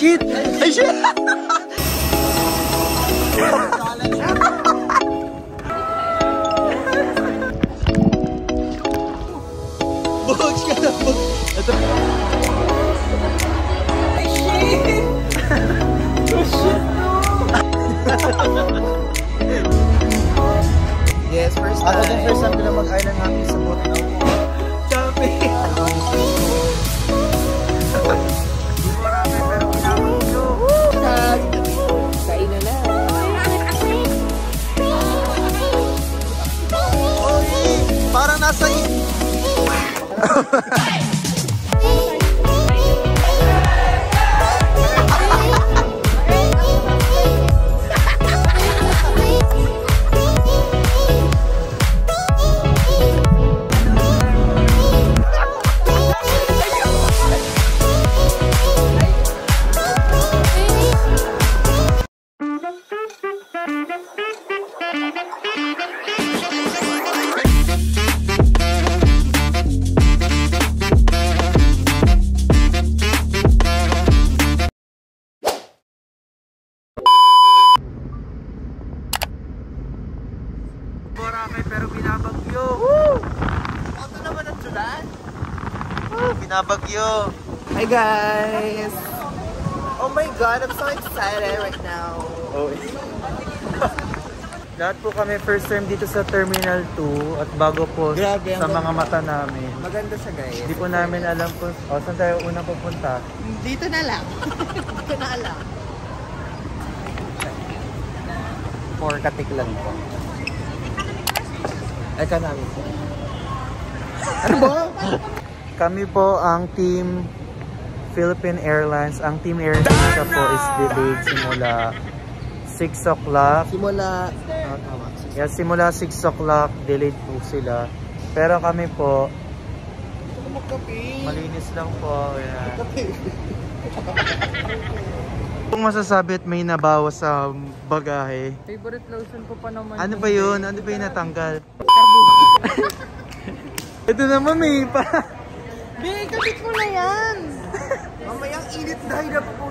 shit! Ay, shit! Bugs ka na, bugs! Ito. Ay, shit! Oh, shit, no! Yes, first time. Ako din first time ko na mag-island hopping sa boat. Sabi! Kain na. Parang nasa pero binabagyo. Woo! Ito naman ang tulan. Binabagyo. Hi guys! Oh my god, I'm so excited right now. Oh. Lahat po kami first time dito sa Terminal 2 at bago po grabe, sa mga mata namin. Maganda siya guys. Hindi po namin alam po. O, saan tayo unang pupunta? Dito na lang. Dito na lang. For katiklan po. Economic. Ano ba? Kami po ang team Philippine Airlines. Ang team Airlines po is delayed simula 6 o'clock. Simula 6 o'clock delayed po sila. Pero kami po malinis lang po. Kung masasabi at may nabawas sa bagahe. Favorite lotion ko pa naman. Ano ba yun? Ano ba yung natanggal? Ito naman may pa. Be, kapit mo na yan. Mamayang init dahil na po.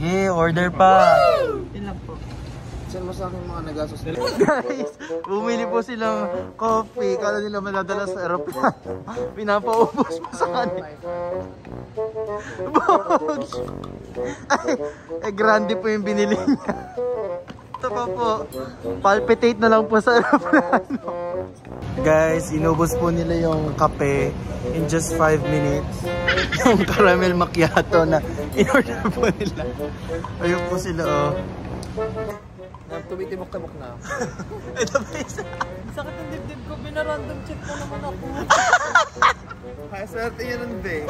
Yeah, order pa. Ilan po? Saan mo sa akin mga nagastos nila? Guys, bumili po silang coffee. Kala nila madadala sa aeroplano. Pinapaubos mo sa kanila. Bogs! Ay, grande po yung binili niya. Ito pa po. Palpitate na lang po sa aeroplano. Guys, inubos po nila yung kape in just 5 minutes. Yung caramel macchiato na in-order po nila. Ayun po sila, oh. Tumitibok-tabok na. Ito ba isa? Sakit ang dibdib ko. Binarandom check mo naman ako. Kaya swerte yun nun, be.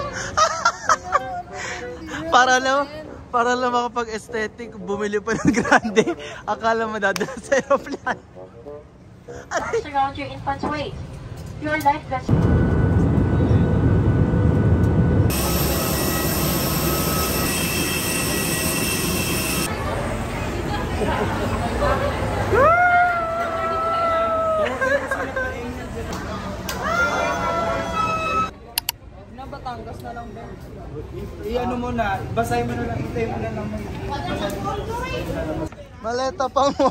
Para lang makapag-aesthetic, bumili pa ng grande. Akala madadala sa aeroplano. Surround your infant's weight. Your life vest. Batangas na lang ba? I-ano mo na, basahin mo na lang, itay mo na lang. Maleta pa mo.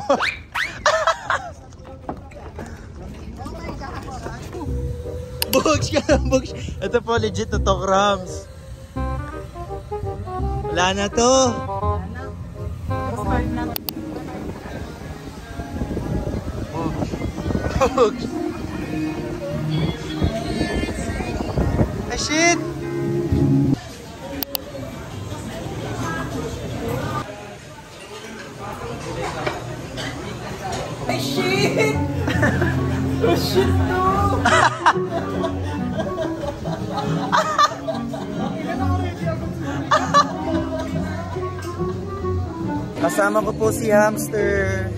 Bugs ka na, bugs. Ito po legit na to, Krams. Wala na to. Bugs. Ay, shit! Ay, shit! Oh, shit, no! Kasama ko po si Hamster.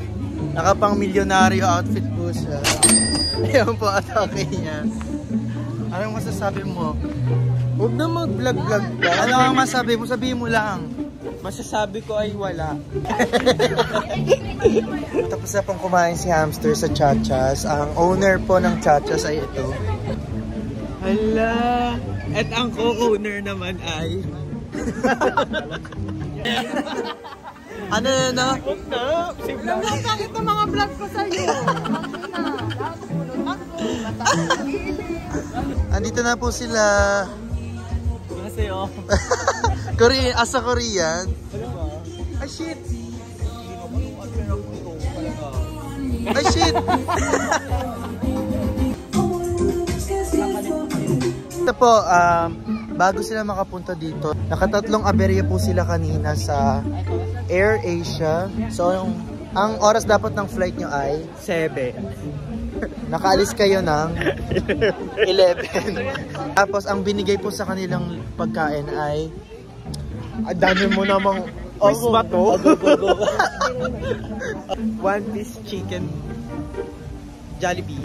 Nakapang milyonaryo outfit po siya. Ayan po atake niya. Anong masasabi mo? Huwag na mag-vlog-vlog ka. Ano ang masasabi mo? Sabihin mo lang. Masasabi ko ay wala. Tapos na pong kumain si Hamster sa Chachas. Ang owner po ng Chachas ay ito. Hala! At ang co-owner naman ay... ano na no? Alam mo, bakit ang mga vlog ko sa'yo? Andito na po sila. Sa'yo. Korean, asa Korean. Ay, shit! Ay, shit! Ito po, bago sila makapunta dito, nakatatlong aberya po sila kanina sa Air Asia. So, ang oras dapat ng flight nyo ay 7. nakaalis kayo ng 11. Tapos, ang binigay po sa kanilang pagkain ay dami mo namang Quiz ba to? One piece chicken Jollibee.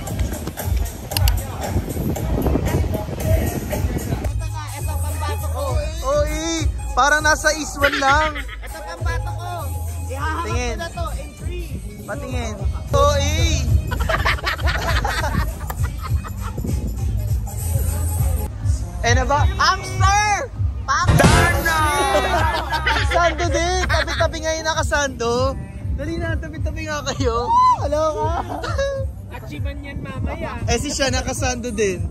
Oy, parang nasa iswan lang. Ito pang bato ko. Tingin. Ihahamon ko na to in 3. Patingin. Oy! Eh na ba? Hamster! Darna! Sando din! Tabi-tabi ngayon nakasando. Dali na, tabi-tabi nga kayo. Hello ka? Achievement yan mamaya. Eh si siya nakasando din.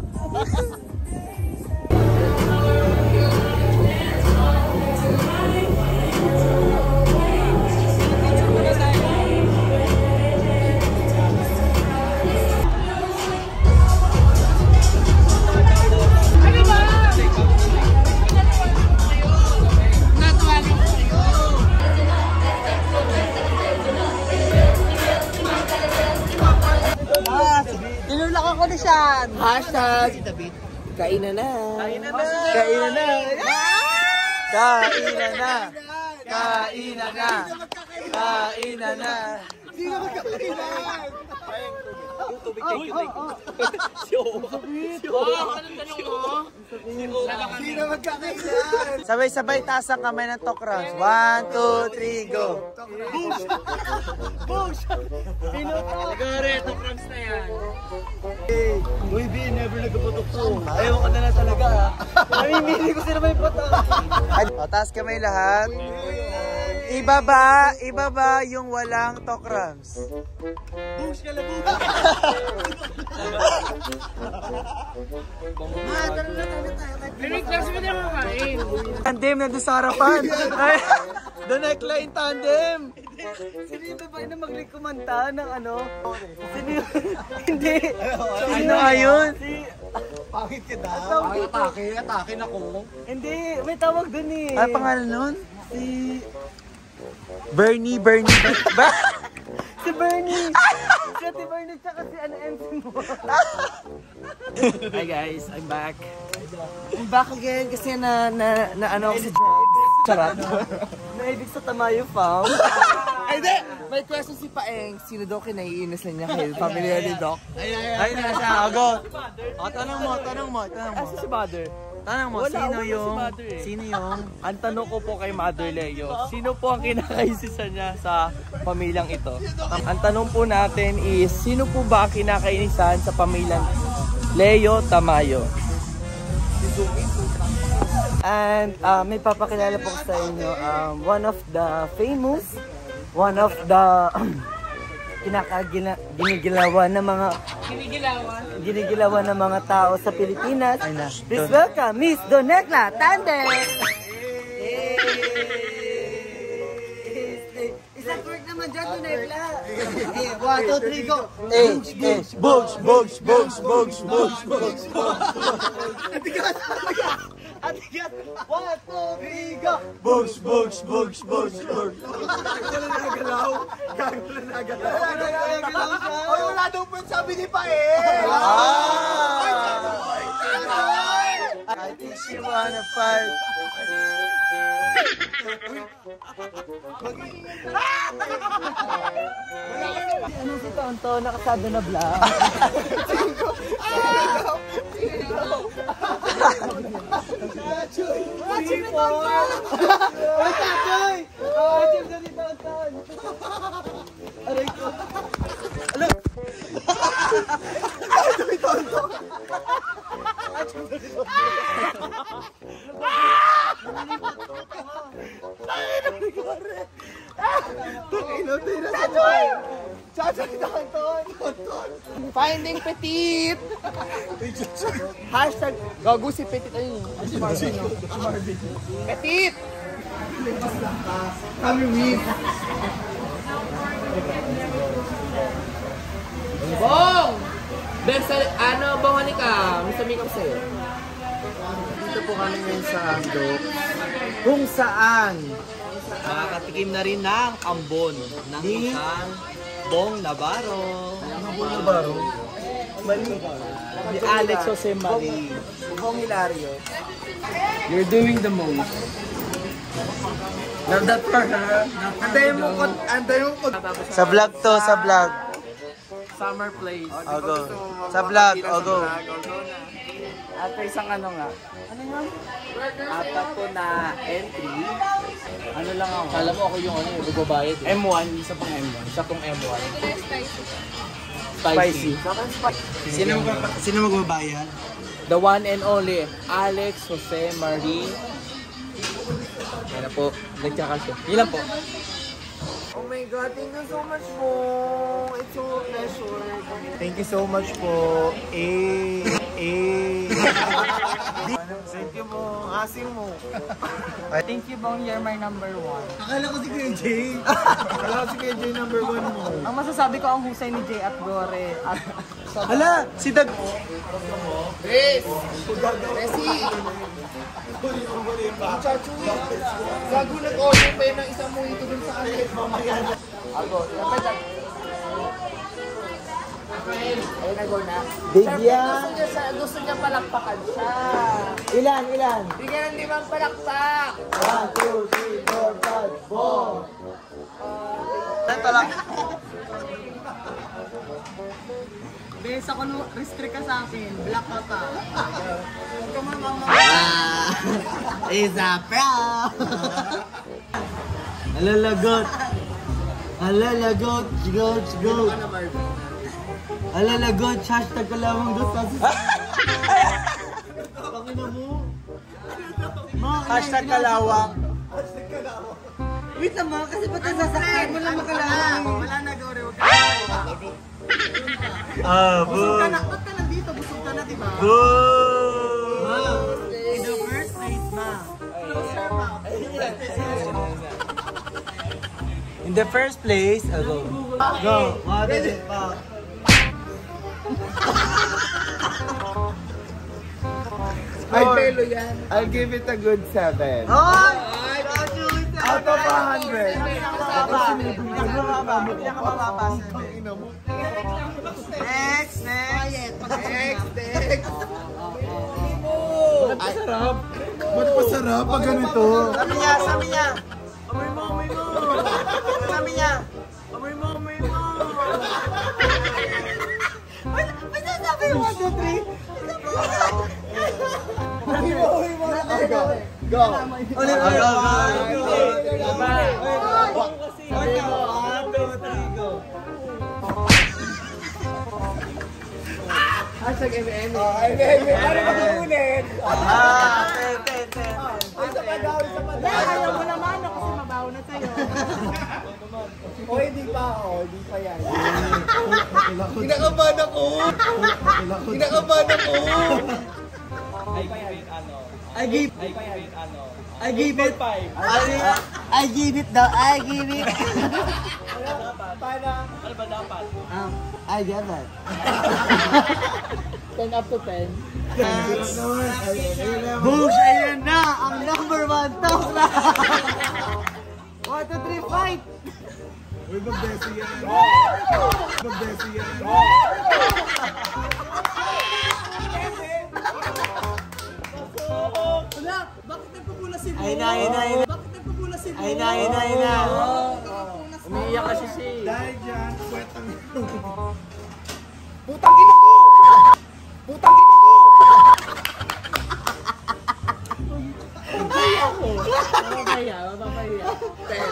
Nilulak ako ni Sean. Hashtag kainan na. Kainan na! Kainan na! Kainan na! Kainan na! Kainan na! Hindi na magkakainan. Hindi na magkakainan. Sabay-sabay taas ang kamay ng talk rounds. 1, 2, 3, go! Nagare, top runs na yan. Uy, B, never nagpaputok to. Ayaw ka na lang talaga. Namimili ko sila may patok. O, taas kamay lahat. Ibaba yung walang talk rounds. Bush ka lang, Tandem na doon sa harapan. Ay, the neckline tandem. Sino yung babae na kumanta ng ano? Sino yun? Hindi. Sino ayun? Pangit ka daw. Atake na ko. Hindi, may tawag dun eh. Ano pangalan nun? Si... Bernie. Si Bernie! Si Ate Bernie tsaka si ano MC mo. Hi guys, I'm back. I'm back again kasi na ano ako sa drugs. Charot. Naibig sa Tamayo Farm. Ay, di! May question si Paeng. Sino daw kinaiinis na niya kayo? Pamilya ni Doc? Ay, nasa ako. O, tanong mo. Asa si Mother? Tanong mo, Wala sino yung... Ang tanong ko po kay Mother Leo, sino po ang kinakaisisan niya sa pamilyang ito? Ang tanong po natin is, sino po ba ang kinakainisan sa pamilyang Leo Tamayo? And may papakilala po ko sa inyo, one of the famous, one of the ginigilawan ng mga tao sa Pilipinas. Please welcome Miss Donetla Tandem! Isang twerk naman dyan, Donetla! 1, 2, 3, go! Bugs. Atigas! 1, 2, 3, go! Bugs. Ay, wala daw po yung sabi ni Paeng! I think she wanna fight. Ano si Tonto? Nakasado na vlog. Watching ni Tonto! Watching ni Tonto! Aray ko! Tonton! Finding Petit! Hashtag gago si Petit. Ayun yung si Marvin. Petit! Kami win. Bong! Ano, Bong, halika. May sabi ko sa'yo. Dito po kami ngayon sa Ando. Kung saan nakakatikim na rin ng ambon ng isang Bong Navarro. Bong Navarro? Ni Alex Jose Marie. Bong Hilario. You're doing the most. Love that for her. Anday mo ko. Sa vlog to, sa vlog. Summer place. O go. Sa vlog, o go. At isang ano nga. Ano yun? Apat po na entry. Ano lang ako. Kala mo ako yung ano, bubabayad eh. M1, isa pang M1. Isa pong M1. Spicy. Sino magbabayad? The one and only Alex Jose Marie. Yan na po. Nagkakasya. Yun lang po. Oh my God, thank you so much po. It's so a pleasure. Thank you so much po. Thank you mo. Asing mo. Thank you, Bong. You're my number one. Akala ko si Kuya Jay. Akala ko si Kuya Jay number 1 mo. Ang masasabi ko ang husay ni Jay at Gore. At Hala, si Dag. Chris! Messi! Chachuy! Gago nag-order pa yun ng isang mojito dun sa akin. Mamaya na. Ako, dapat lang. Ayun na, go na. Bigyan. Gusto niya palakpakan siya. Ilan? Bigyan ng 5 palakpak. 1, 2, 3, 4, 5, Bong. Ito lang. Bes, ako restrict ka sa akin. Black ka pa. Isa pa. Alalagot. Alalagot. Go. Alalagot. Hashtag kalawang doon. Pakina mo. Hashtag kalawang. Wait naman, kasi ba't nasasakyan mo lang makalawang? Wala na, Gore. Huwag ka Busog ka na. Ba't ka nandito? Busog ka na, diba? In the first place, ma. In the first place, go. Go. What is it, ma? Ay, pelo yan. I'll give it a good 7. Out of 100. Next. Ba't pasarap pag ganito? Sabi niya. Amoy mo. Sabi niya. Amoy mo. May sasabi yung 1, 2, 3. Go! Hashtag MM. Ano ba kukunin? Isa pa daw. Ayaw mo naman ako kasi mabaho na sa'yo. Hindi pa yan. Kinakabahan ako! I give it 5. I give it daw. I give it. Ano ba dapat? I give it. 10 up to 10. Bush, ayan na. Ang number 1 talk na. 1, 2, 3, fight. Uy, magbesi yan. Wala, bakit nagpupula si Bo? Ay na. Bakit nagpupula si Bo? Ay na. Umiiyak kasi siya. Dahil dyan, kwetang Putang ina mo! Mapapahiya. 10.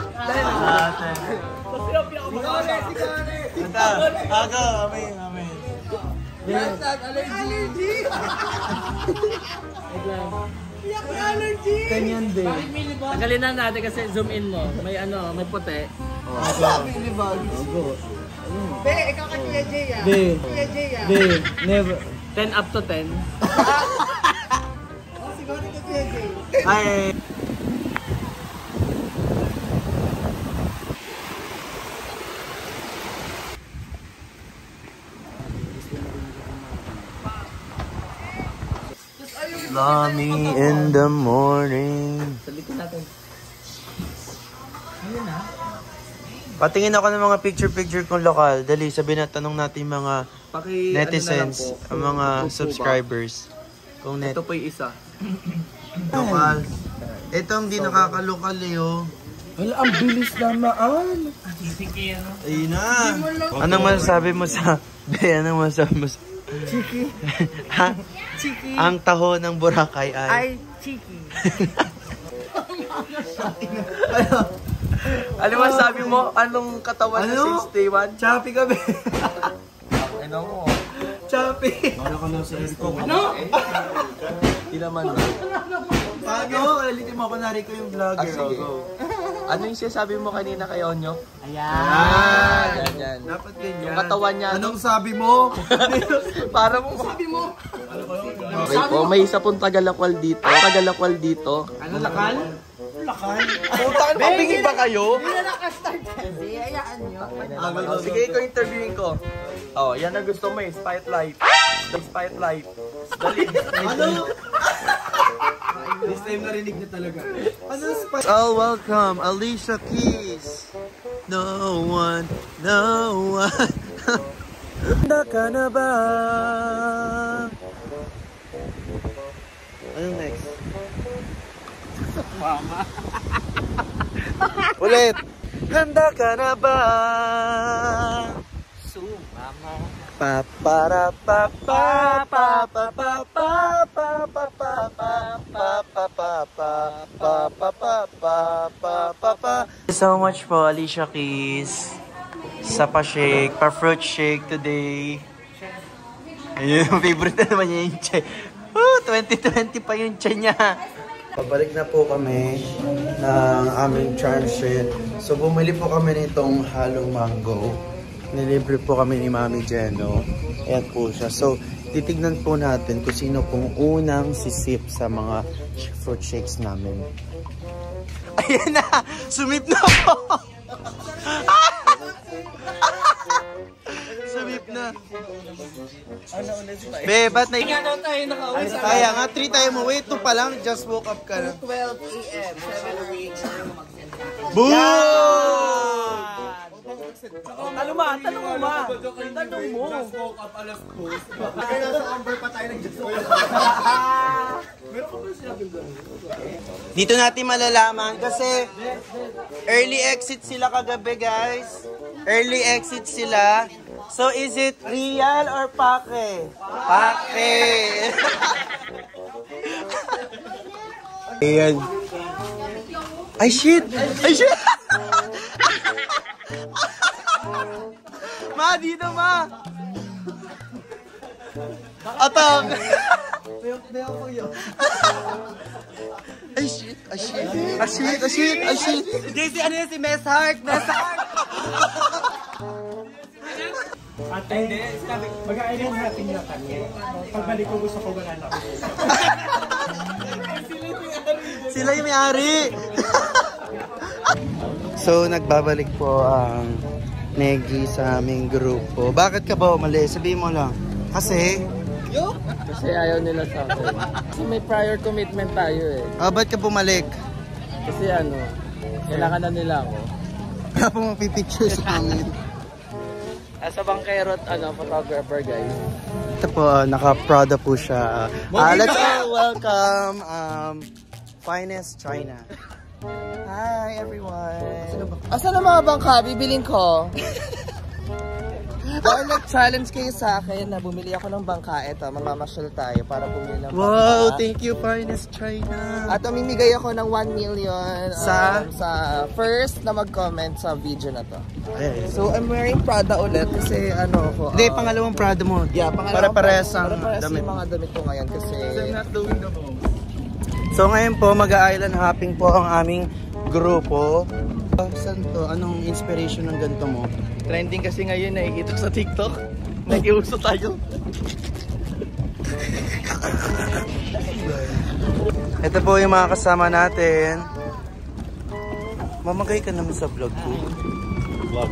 Ako, amin. Ganyan din. Tagalin na natin kasi zoom in mo. May ano, may puti. Be, ikaw ka Tia Jay ah. Be. Tia Jay ah. Be, never. 10 up to 10. Siguro ka Tia Jay. Ay. Lami in the morning. Sabihin natin. Patingin ako ng mga picture-picture kong lokal. Dali, sabihin na tanong natin mga netizens, ang mga subscribers. Kung net. Ito po yung isa. Lokal. Ito ang di nakakalokal eh, oh. Wala, ang bilis naman. Ayun na. Anong masasabi mo sa... Be, anong masasabi mo sa... Chiki. Ha? Chiki. Ang taho ng Boracay ay... Ay, chiki. Ano masabi mo? Anong katawan Ano? na 61? Choppy ka, be. Ano mo? Choppy. Ano? Hindi naman. Bago, kalitin mo. Kunwari ko yung vlogger. Sige. Go. Ano yung sinasabi mo kanina kay Onyo? Ayan. Yan. Dapat ganyan. Yung katawan niya. Anong sabi mo? Para mo sabi mo. Okay po, may isa pong tagalakwal dito. Tagalakwal dito. Ano, lakal? Putang mabingin ba kayo? Hindi na nakastart kasi. Hayaan nyo. Sige, ikaw interviewin ko. Oh, yan ang gusto mo eh. Spotlight. Spotlight. Dali. Ano? This time narinig na talaga. Oh, welcome, Alicia Keys. No one. Handa ka na ba? Anong next? Mama. Ulit. Handa ka na ba? Mama. Pa para pa pa pa pa pa pa pa pa pa pa pa pa. So much po, Alicia Keys. Sa pa-shake, pa-fruit shake today. Ayun, favorite na naman niya yung chay. 2020 pa yung chay niya. Pabalik na po kami ng aming transit. So bumili po kami nitong halong mango. Nilibre po kami ni Mami Jeno. Ayan po siya. So, titignan po natin kung sino pong unang sisip sa mga fruit shakes namin. Ayan na! Sumip na po! Sumip na. Be, ba't na... Kaya nga, 3 tayo mo. Wait, 2 pa lang. Just woke up ka na. 12 a.m. 7 Boom! Tanong mo, tanong mo ma. Tanong mo. Kaya nasa Amber pa tayo nag-just Dito natin malalaman kasi early exit sila kagabi, guys. Early exit sila. So is it real or pake? Pake. Ayan. Ay shit. Ay shit. Ma, dito ma. Atang. Ay shit, ay shit. Ay shit, ay shit, ay shit. Daisy, ano yun si Mess Heart? Mess Heart! Ate, hindi. Mag-ailan natin yung kanya. Pagbalik ko gusto ko wala na. Sila yung may-ari. So, nagbabalik po ang Negi sa aming grupo. Bakit ka ba umalis? Sabihin mo lang. Kasi? Kasi ayaw nila sa akin. Kasi may prior commitment tayo eh. Ba't ka bumalik? Kasi ano, kailangan na nila ako. Wala po mapipicture sa amin. As a bankerot, photographer guys. Ito po, naka-Prada po siya. Let's all welcome Finest China. Hi everyone. Asa na mga bangka? Bibiling ko. Dahil nag-challenge kayo sa akin na bumili ako ng bangka, eto, mamamasyal tayo para bumili ng bangka. Wow, thank you, Finest China. At mamimigay ako ng 1 million sa first na mag-comment sa video na to. Okay. So, I'm wearing Prada ulit kasi ano ako. Hindi, pangalawang Prada mo. Yeah, para parehas ang damit. damit. Yung mga damit ko ngayon kasi... So ngayon po, mag-island hopping po ang aming grupo. Saan to? Anong inspiration ng ganito mo? Trending kasi ngayon, nakikita sa TikTok. Nakiuso tayo. Ito po yung mga kasama natin. Mamagay ka naman sa vlog ko. Vlog.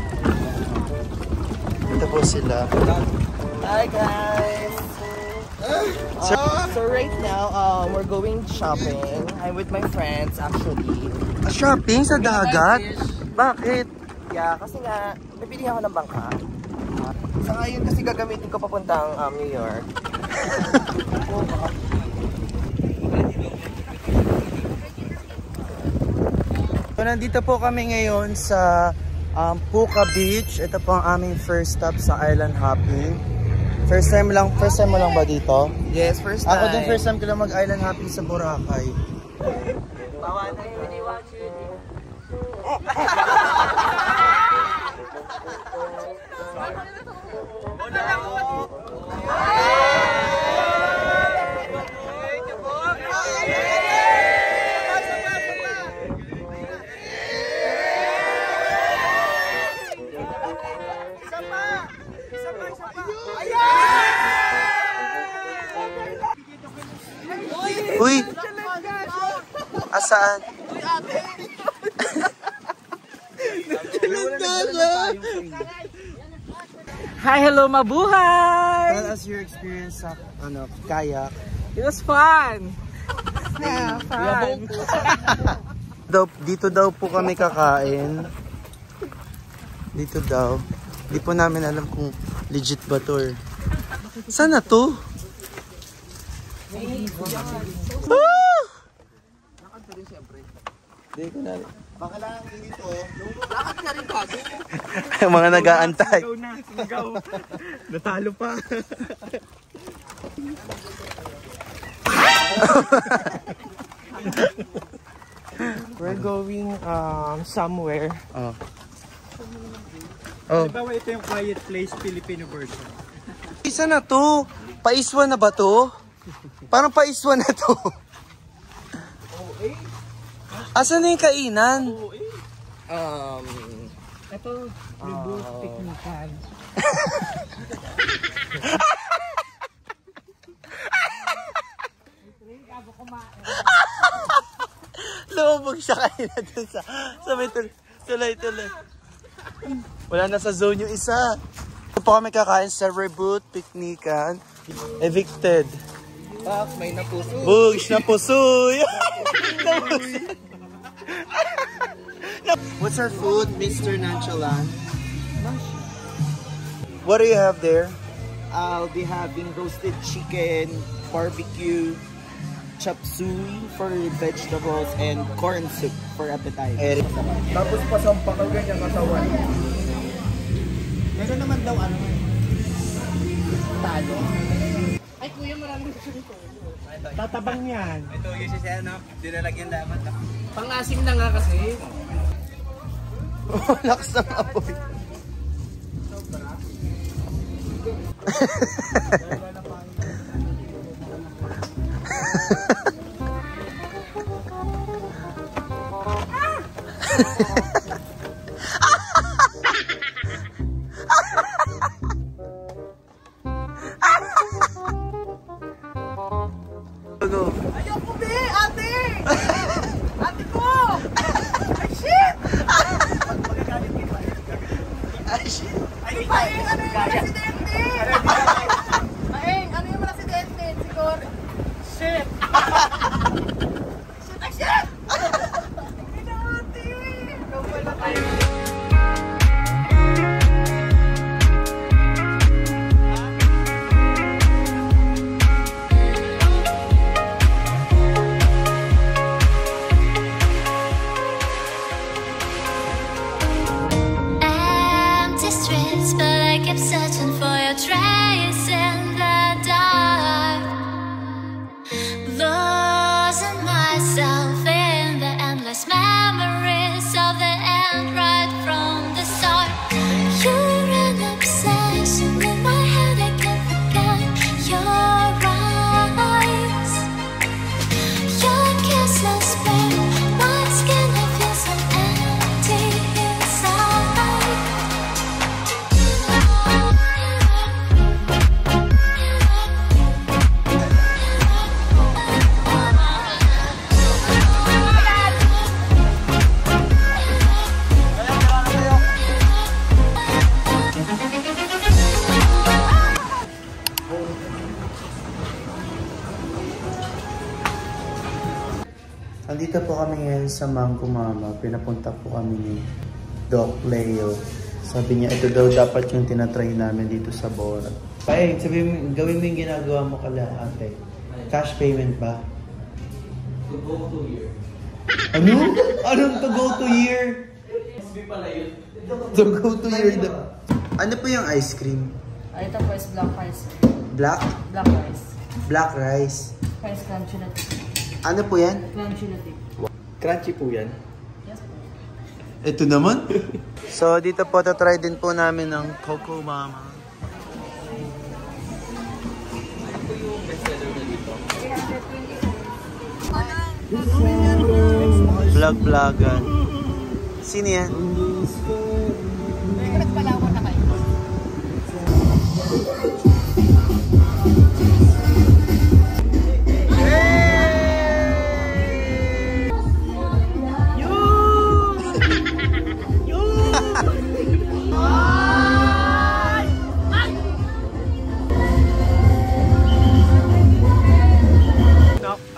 Ito po sila. Hi guys! So right now, we're going shopping. I'm with my friends actually. Shopping sa dagat? Bakit? Yeah, kasi nga, napili ako ng bangka. Sa ngayon kasi gagamitin ko papuntang New York. So nandito po kami ngayon sa Puka Beach. Ito po ang aming first stop sa island hopping. First time mo lang ba dito? Yes, first time. Ako din first time ko lang mag-island hopping sa Boracay. Uy! Asaan? Hi, hello, mabuhay! Tell us your experience sa kayak. It was fun! Yeah, fun! Dito daw po kami kakain. Dito daw. Di po namin alam kung legit ba to. Saan na to? Baka lang dito. Lakad ka rin bago. Mga nag-aantay. Sigaw. Natalo pa. We're going somewhere. Oh. Halimbawa ito yung Quiet Place Filipino version. Isa na to. Paiswa na ba to? Parang paiswa na to. Asan na yung kainan? Ito, reboot technical. Lumabog siya kanina dun sa may tuloy. Wala na sa zone yung isa. Ito po kami kakain sa Reboot Picnican. Evicted. Pak, may napuso. Bugs na pusoy! What's our food, Mr. Nonchalant? What do you have there? I'll be having roasted chicken, barbecue, chop suey for vegetables, and corn soup for appetite. Eric. Tapos pasampa ka ganyan katawan. Meron naman daw ano. Talo. Ay kuya, maraming gusto nito. Tatabang yan. Ito yung siya, no? Dinalagyan dapat. Pang-asim na nga kasi. Lakas ng apoy. Ayoko be, ate! Ate ko! Ay shit! Ay, shit! Ay, Paeng, ano yung presidente? Paeng, ano yung presidente? Siguro. Shit! Shit, ay shit! Ina ate! Ikaw pala tayo. Empty streets, but I kept searching. Andito po kami ngayon sa Mango Mama. Pinapunta po kami ni Doc Leo. Sabi niya, ito daw dapat yung tinatry namin dito sa Bora. Paeng, sabihin mo, gawin mo yung ginagawa mo kala ate. Cash payment ba? To go to year. Ano? Anong to go to year? SB pala yun. To go to year. Ano po yung ice cream? Ito po is black rice. Black? Black rice. Black rice. Rice crunchy na tip. Ano po yan? Crunchy na tip. Crunchy po yan. Yes po. Ito naman. So, dito po, tatry din po namin ng Coco Mama. Vlog-vlogan. Sino yan? Nagpalawan na kayo.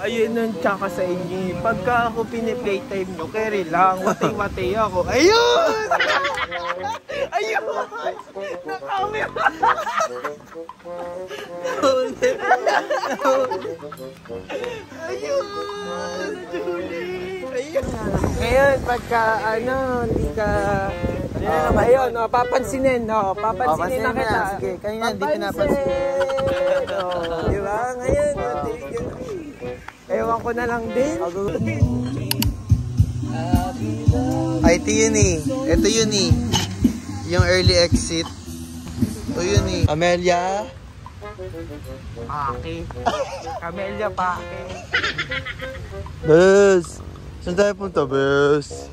Ayun ang tsaka sa inyo. Pagka ako pini-playtime nyo, carry lang. Watay-watay ako. Ayun! Ayun! Nakawi! Ayun! Julie! Ayun! Ngayon, pagka hindi ka... ayun, papansinin. Papansinin na kita. Sige, kanina hindi pinapansin. Diba? Ngayon, ewan ko na lang din. Ay, ito yun eh. Ito yun eh. Yung early exit. Ito yun eh. Amelia. Pake. Camellia Pake. Bes. Saan tayo punta, Bes?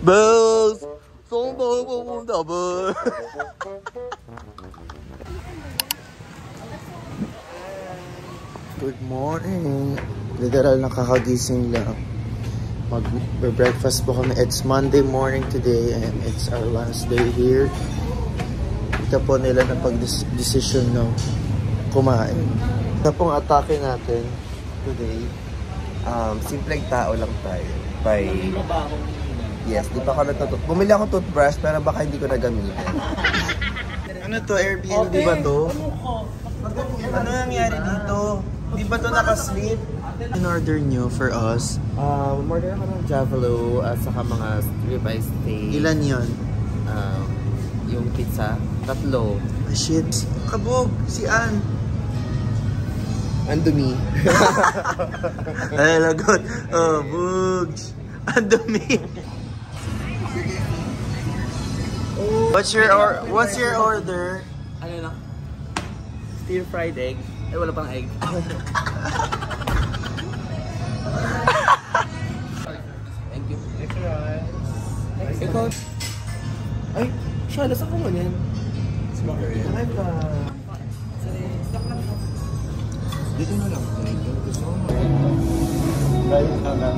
Bes. Saan tayo pupunta, Bes? Good morning. Literal nakakagising lang. Mag-breakfast po kami. It's Monday morning today and it's our last day here. Ito po nila na pag-decision na kumain. Ito pong atake natin today. Simpleng tao lang tayo. Yes, di pa ako nagtutut. Bumili ako toothbrush pero baka hindi ko na gamitin. Ano to? Airbnb ba to? Ano nangyari dito? Di ba to naka-sleep? In-order nyo for us? Order ako ng Javalo at saka mga ribeye steak. Ilan yon? Yung pizza, 3. Ah, shit. Kabog! Si Ann! Ang dumi. Ay, lagot. Oh, bugs. Ang dumi. What's your order? Ano na? Stir fried egg. Ay, wala pang egg. Thank you. Ikaw. Ay, siya, nasa ko mo yan. Ay ba? Dito na lang. Gusto mo. Right na lang.